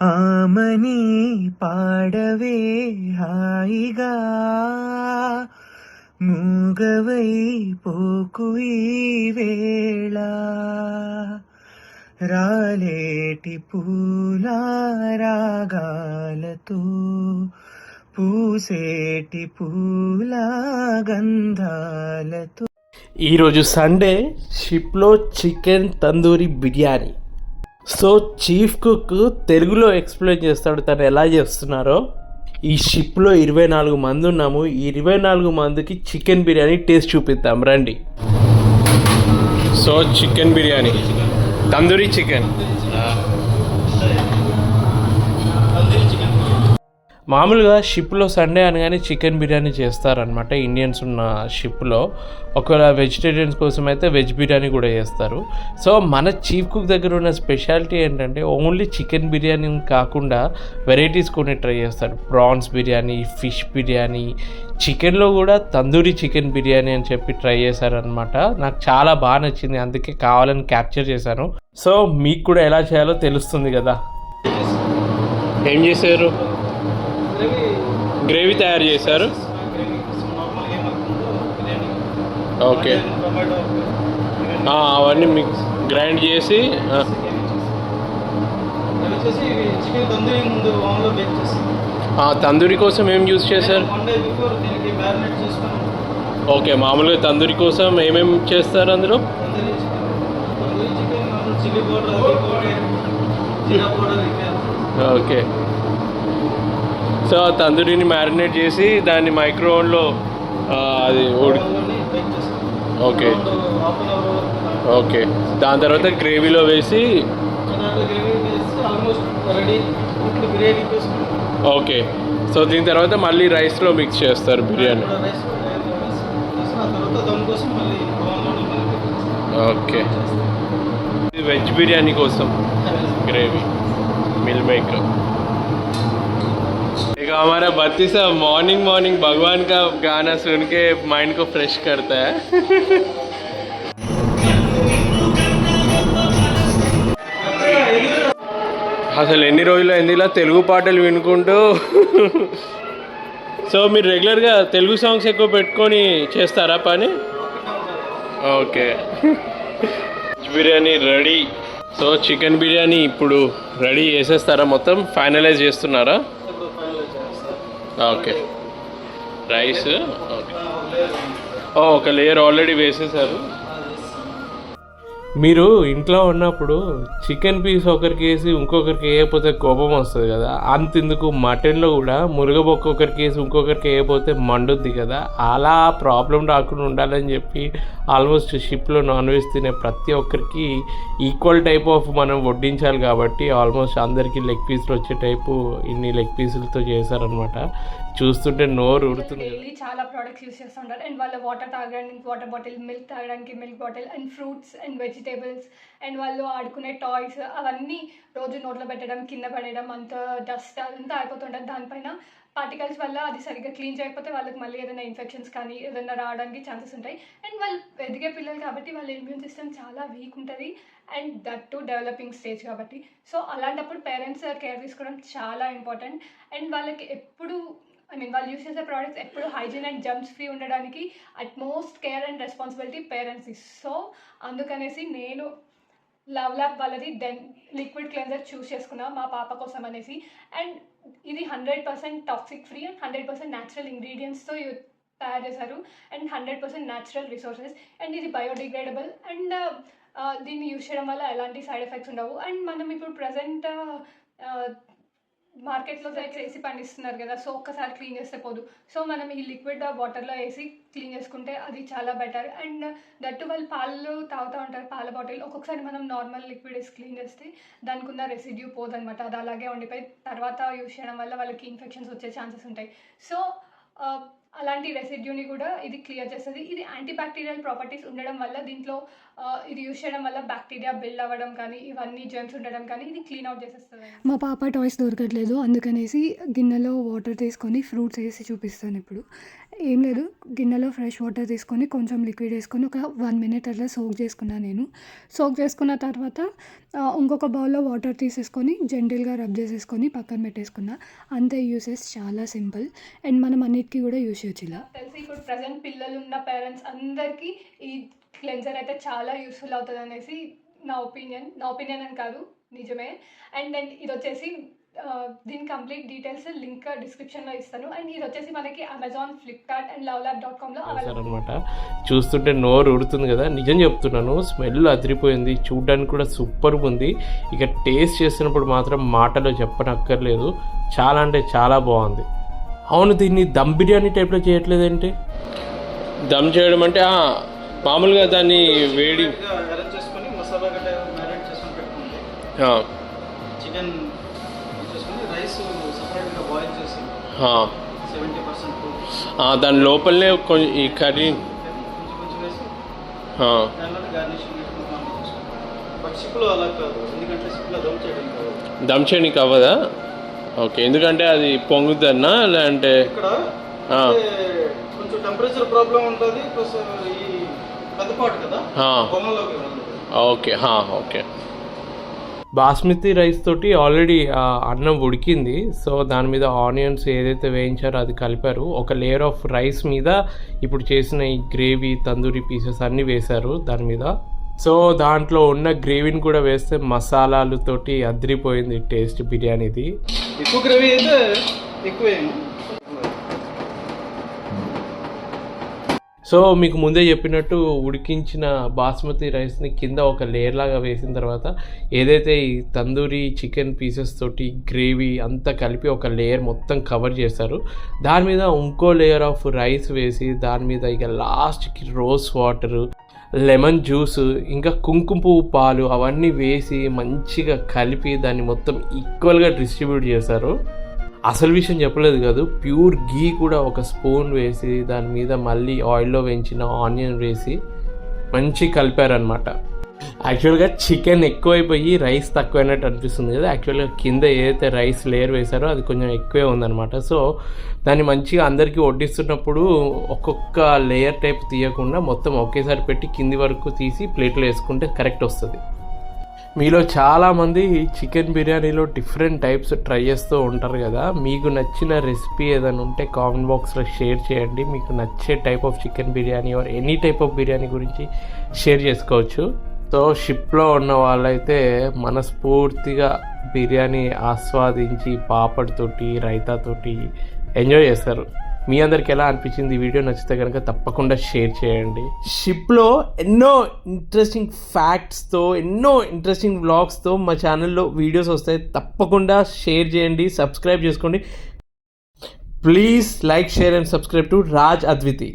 ఆమని పాడవే హాయిగా మూగవై పోకు ఈ వేళ రాలేటి పూల రాగాలతో పూసేటి పూల గంధాలతో. ఈరోజు సండే, షిప్లో chicken tandoori biryani. So chief cook తెలుగులో ఎక్స్ప్లెయిన్ చేస్తాడు తను ఎలా చేస్తున్నారో. ఈ షిప్లో 24 మంది ఉన్నాము. ఈ 24 మందికి చికెన్ బిర్యానీ టేస్ట్ చూపిద్దాం రండి. So chicken biryani, tandoori chicken. మామూలుగా షిప్లో సండే అనగానే చికెన్ బిర్యానీ చేస్తారనమాట. ఇండియన్స్ ఉన్న షిప్లో ఒకవేళ వెజిటేరియన్స్ కోసం అయితే వెజ్ బిర్యానీ కూడా చేస్తారు. సో మన చీఫ్ కుక్ దగ్గర ఉన్న స్పెషాలిటీ ఏంటంటే ఓన్లీ చికెన్ బిర్యానీ కాకుండా వెరైటీస్ కొన్ని ట్రై చేస్తాడు. ప్రాన్స్ బిర్యానీ, ఫిష్ బిర్యానీ, చికెన్లో కూడా తందూరి చికెన్ బిర్యానీ అని చెప్పి ట్రై చేశారనమాట. నాకు చాలా బాగా నచ్చింది, అందుకే కావాలని క్యాప్చర్ చేశాను. సో మీకు కూడా ఎలా చేయాలో తెలుస్తుంది కదా. ఏం చేశారు? గ్రేవీ తయారు చేశారు. ఓకే, అవన్నీ మిక్స్ గ్రైండ్ చేసి తందూరి కోసం ఏం యూజ్ చేశారు? ఓకే, మామూలుగా తందూరి కోసం ఏమేమి చేస్తారు అందులో? ఓకే, సో తందూరిని మ్యారినేట్ చేసి దాన్ని మైక్రోవేవ్లో అది ఓకే ఓకే దాని తర్వాత గ్రేవీలో వేసి ఓకే. సో దీని తర్వాత మళ్ళీ రైస్లో మిక్స్ చేస్తారు బిర్యానీ. ఓకే, ఇది వెజ్ బిర్యానీ కోసం గ్रेवी मिल मेकर. एक हमारा बत्ती सा मॉर्निंग भगवान का गाना सुन के माइंड को फ्रेश करता है. అసలు ఎన్ని రోజులు అయింది ఇలా తెలుగు పాటలు వినుకుంటూ. సో మీరు రెగ్యులర్గా తెలుగు సాంగ్స్ ఎక్కువ పెట్టుకొని చేస్తారా పని? Okay. Biryani ready. So chicken biryani ఇప్పుడు రెడీ చేసేస్తారా? మొత్తం ఫైనలైజ్ చేస్తున్నారా? ఓకే, రైస్ ఓకే, ఒక లేయర్ ఆల్రెడీ వేసేసారు. మీరు ఇంట్లో ఉన్నప్పుడు చికెన్ పీస్ ఒకరికి వేసి ఇంకొకరికి వేయకపోతే కోపం వస్తుంది కదా. అంతెందుకు మటన్లో కూడా మురగబొక్క ఒకరికి వేసి ఇంకొకరికి వేయకపోతే మండుద్ది కదా. అలా ప్రాబ్లం రాకుండా ఉండాలని చెప్పి ఆల్మోస్ట్ షిప్లో నాన్ వెజ్ తినే ప్రతి ఒక్కరికి ఈక్వల్ టైప్ ఆఫ్ మనం వడ్డించాలి కాబట్టి ఆల్మోస్ట్ అందరికీ లెగ్ పీస్లు వచ్చే టైపు ఇన్ని లెగ్ పీసులతో చేశారనమాట. చూస్తుంటే నోరు ఉడుతుంది. చాలా ప్రోడక్ట్స్ యూస్ చేస్తుంటారు. అండ్ వాళ్ళ వాటర్ తాగడానికి వాటర్ బాటిల్, మిల్క్ తాగడానికి milk bottle, and fruits and vegetables, and వాళ్ళు ఆడుకునే టాయ్స్ అవన్నీ రోజు నోట్లో పెట్టడం, కింద పడేయడం, అంత డస్ట్ అంతా అయిపోతుంటుంది. దానిపైన పార్టికల్స్ వల్ల అది సరిగ్గా క్లీన్ చేయకపోతే వాళ్ళకి మళ్ళీ ఏదైనా ఇన్ఫెక్షన్స్ కానీ ఏదైనా రావడానికి ఛాన్సెస్ ఉంటాయి. అండ్ వాళ్ళు ఎదిగే పిల్లలు కాబట్టి వాళ్ళ ఇమ్యూన్ సిస్టమ్ చాలా వీక్ ఉంటుంది. And that to developing stage కాబట్టి. సో అలాంటప్పుడు పేరెంట్స్ కేర్ తీసుకోవడం చాలా ఇంపార్టెంట్. అండ్ వాళ్ళకి ఎప్పుడు వాళ్ళు యూస్ చేసే ప్రోడక్ట్స్ ఎప్పుడు హైజీన్ అండ్ జర్మ్స్ ఫ్రీ ఉండడానికి utmost care and responsibility parents. So అందుకనేసి నేను లవ్ ల్యాబ్ వాళ్ళది లిక్విడ్ క్లెన్జర్ చూస్ చేసుకున్నా మా పాప కోసం అనేసి. అండ్ ఇది 100% టాక్సిక్ ఫ్రీ అండ్ 100% న్యాచురల్ ఇంగ్రీడియంట్స్తో తయారు చేశారు. And 100% natural resources. అండ్ ఇది బయోడిగ్రేడబుల్. అండ్ దీన్ని యూజ్ చేయడం వల్ల ఎలాంటి సైడ్ ఎఫెక్ట్స్ ఉండవు. అండ్ మనం ఇప్పుడు ప్రజెంట్ మార్కెట్లో వేసి పండిస్తున్నారు కదా. సో ఒక్కసారి క్లీన్ చేస్తే పోదు. సో మనం ఈ లిక్విడ్ వాటర్లో వేసి క్లీన్ చేసుకుంటే అది చాలా బెటర్. అండ్ దట్టు వాళ్ళు పాలు తాగుతూ ఉంటారు, పాల బాటిల్. ఒక్కొక్కసారి మనం నార్మల్ లిక్విడ్ వేసి క్లీన్ చేస్తే దానికి ఉన్న రెసిడ్యూ పోదనమాట. అది అలాగే ఉండిపోయి తర్వాత యూజ్ చేయడం వల్ల వాళ్ళకి ఇన్ఫెక్షన్స్ వచ్చే ఛాన్సెస్ ఉంటాయి. సో అలాంటి రెసిడ్యూని కూడా ఇది క్లియర్ చేస్తుంది. ఇది యాంటీ బ్యాక్టీరియల్ ప్రాపర్టీస్ ఉండడం వల్ల దీంట్లో ఇది యూస్ చేయడం వల్ల బ్యాక్టీరియా బిల్డ్ అవ్వడం కానీ ఇవన్నీ జెర్మ్స్ ఉండడం కానీ ఇది క్లీన్ అవుట్ చేసేస్తుంది. మా పాప టాయ్స్ దొరకట్లేదు, అందుకనేసి గిన్నెలో వాటర్ తీసుకొని ఫ్రూట్స్ వేసి చూపిస్తాను. ఇప్పుడు ఏం లేదు, గిన్నెలో ఫ్రెష్ వాటర్ తీసుకొని కొంచెం లిక్విడ్ వేసుకొని ఒక 1 minute అట్లా సోక్ చేసుకున్నాను. నేను సోక్ చేసుకున్న తర్వాత ఇంకొక బౌల్లో వాటర్ తీసేసుకొని జెంటిల్గా రబ్ చేసేసుకొని పక్కన పెట్టేసుకున్నా. అంతే, యూసెస్ చాలా సింపుల్ అండ్ మనం అన్నిటికీ కూడా యూస్ చేయొచ్చు. ఇలా తెలిసి ఇప్పుడు ప్రజెంట్ పిల్లలు ఉన్న పేరెంట్స్ అందరికీ ఈ క్లెన్జర్ అయితే చాలా యూస్ఫుల్ అవుతుంది అనేసి నా ఒపీనియన్ అని కాదు, నిజమే. అండ్ దెన్ ఇది వచ్చేసి దీని కంప్లీట్ డీటెయిల్స్ లింక్ డిస్క్రిప్షన్లో ఇస్తాను. అండ్ ఇది వచ్చేసి మనకి అమెజాన్, ఫ్లిప్కార్ట్ అండ్ lowlab.comలో అవైలబుల్ అనమాట. చూస్తుంటే నోరు ఉడుతుంది కదా, నిజం చెప్తున్నాను. స్మెల్ అదిరిపోయింది, చూడడానికి కూడా సూపర్ ఉంది. ఇక టేస్ట్ చేసినప్పుడు మాత్రం మాటలో చెప్పనక్కర్లేదు, చాలా అంటే చాలా బాగుంది. అవును, దీన్ని దమ్ బిర్యానీ టైప్లో చేయట్లేదేంటి? దమ్ చేయడం అంటే మామూలుగా దాన్ని వేడి అరేంజ్ చేసుకొని మసాలా గట్ట మ్యారినేట్ చేసుకొని పెట్టుకుంటే చికెన్ చేసుకొని రైస్ సపరేట్గా బాయిల్ చేసి 70% దాని లోపలనే ఈ కర్రీ కొంచెం వేసి దానిలో గార్నిషింగ్ బట్ షిప్లో అలా కాదు, ఎందుకంటే షిప్లో దమ్ చేయడానికి అవ్వదా? ఓకే, ఎందుకంటే అది పొంగుద్దన్నా లేదంటే ఇక్కడ కొంచెం టెంపరేచర్ ప్రాబ్లం ఉంటుంది, ప్లస్ ఈ పెద్దపాటు కదా బొమ్మలోకి ఓకే ఓకే. బాస్మతి రైస్ తోటి ఆల్రెడీ అన్నం ఉడికింది. సో దాని మీద ఆనియన్స్ ఏదైతే వేయించారో అది కలిపారు. ఒక లేయర్ ఆఫ్ రైస్ మీద ఇప్పుడు చేసిన ఈ గ్రేవీ, తందూరి పీసెస్ అన్నీ వేశారు దాని మీద. సో దాంట్లో ఉన్న గ్రేవీని కూడా వేస్తే మసాలాలతోటి అదిరిపోయింది టేస్ట్ బిర్యానీది. ఎక్కువ గ్రేవీ అయితే ఎక్కువేమో. సో మీకు ముందే చెప్పినట్టు ఉడికించిన బాస్మతి రైస్ని కింద ఒక లేయర్ లాగా వేసిన తర్వాత ఏదైతే ఈ తందూరి చికెన్ పీసెస్ తోటి గ్రేవీ అంతా కలిపి ఒక లేయర్ మొత్తం కవర్ చేస్తారు. దాని మీద ఇంకో లేయర్ ఆఫ్ రైస్ వేసి దాని మీద ఇక లాస్ట్కి రోజ్ వాటరు, లెమన్ జ్యూస్, ఇంకా కుంకుమ పువ్వు పాలు అవన్నీ వేసి మంచిగా కలిపి దాన్ని మొత్తం ఈక్వల్గా డిస్ట్రిబ్యూట్ చేశారు. అసలు విషయం చెప్పలేదు కాదు, ప్యూర్ గీ కూడా ఒక స్పూన్ వేసి దాని మీద మళ్ళీ ఆయిల్లో వేయించిన ఆనియన్ వేసి మంచి కలిపారనమాట. యాక్చువల్గా చికెన్ ఎక్కువైపోయి రైస్ తక్కువైనట్టు అనిపిస్తుంది కదా. యాక్చువల్గా కింద ఏదైతే రైస్ లేయర్ వేశారో అది కొంచెం ఎక్కువే ఉందన్నమాట. సో దాన్ని మంచిగా అందరికీ వడ్డిస్తున్నప్పుడు ఒక్కొక్క లేయర్ టైప్ తీయకుండా మొత్తం ఒకేసారి పెట్టి కింది వరకు తీసి ప్లేట్లో వేసుకుంటే కరెక్ట్ వస్తుంది. మీలో చాలామంది చికెన్ బిర్యానీలో డిఫరెంట్ టైప్స్ ట్రై చేస్తూ ఉంటారు కదా. మీకు నచ్చిన రెసిపీ ఏదైనా ఉంటే కామెంట్ బాక్స్లో షేర్ చేయండి. మీకు నచ్చే type of chicken biryani or any type of biryani గురించి షేర్ చేసుకోవచ్చు. సో షిప్లో ఉన్న వాళ్ళైతే మనస్ఫూర్తిగా బిర్యానీ ఆస్వాదించి పాపడ్తోటి, రైతాతోటి ఎంజాయ్ చేస్తారు. మీ అందరికి ఎలా అనిపించింది? ఈ వీడియో నచ్చితే కనుక తప్పకుండా షేర్ చేయండి. షిప్లో ఎన్నో ఇంట్రెస్టింగ్ ఫ్యాక్ట్స్తో, ఎన్నో ఇంట్రెస్టింగ్ వ్లాగ్స్తో మా ఛానల్లో వీడియోస్ వస్తాయి. తప్పకుండా షేర్ చేయండి, సబ్స్క్రైబ్ చేసుకోండి. Please like, share and subscribe to Raj Adviti.